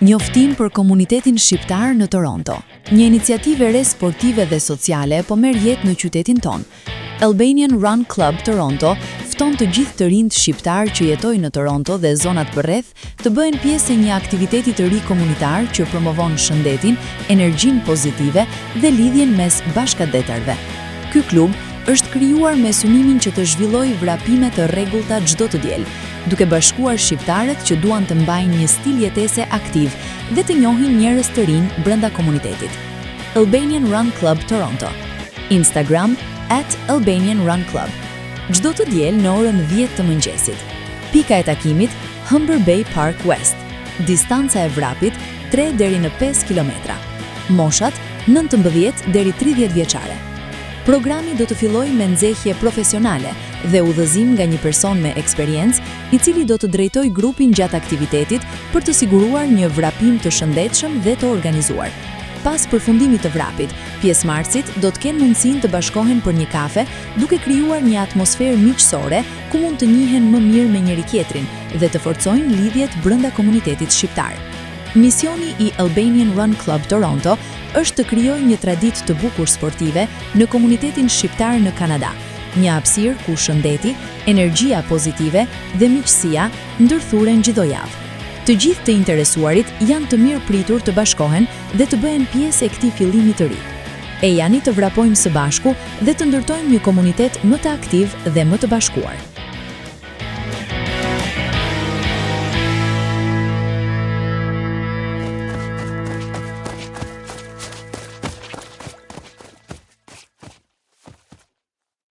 Njoftim për komunitetin shqiptar në Toronto. Një iniciativë e re sportive dhe sociale po merr jetë në qytetin ton. Albanian Run Club Toronto fton të gjithë të rinjt shqiptar që jetojnë në Toronto dhe zonat përreth të bëhen pjesë e një aktiviteti të ri komunitar që promovon shëndetin, energjinë pozitive dhe lidhjen mes bashkëdetarëve. Ky klub është krijuar me synimin që të zhvillojë vrapime të rregullta çdo të diel, duke bashkuar shqiptarët që duan të mbajnë një stil jetese aktiv dhe të njohin njerëz të rinj brenda komunitetit. Albanian Run Club Toronto. Instagram @AlbanianRunClub. Çdo të diel në orën 10 të mëngjesit. Pika e takimit Humber Bay Park West. Distanca e vrapit 3 deri në 5 kilometra. Moshat 19 deri 30 vjeçare. Programi do të fillojë me nxehje profesionale dhe udhëzim nga një person me eksperiencë, i cili do të drejtojë grupin gjatë aktivitetit për të siguruar një vrapim të shëndetshëm dhe të organizuar. Pas përfundimit të vrapit, pjesëmarrësit do të kenë mundësinë të bashkohen për një kafe, duke krijuar një atmosferë miqësore ku mund të njihen më mirë me njëri-tjetrin dhe të forcojnë lidhjet brenda komunitetit shqiptar. Misioni i Albanian Run Club Toronto është të krijojë një traditë të bukur sportive në komunitetin shqiptar në Kanada, një hapësirë ku shëndeti, energjia pozitive dhe miqësia ndërthuren çdo javë. Të gjithë të interesuarit janë të mirë pritur të bashkohen dhe të bëhen pjesë e këtij fillimi të ri. E jani të vrapojmë së bashku dhe të ndërtojmë një komunitet më të aktiv dhe më të bashkuar.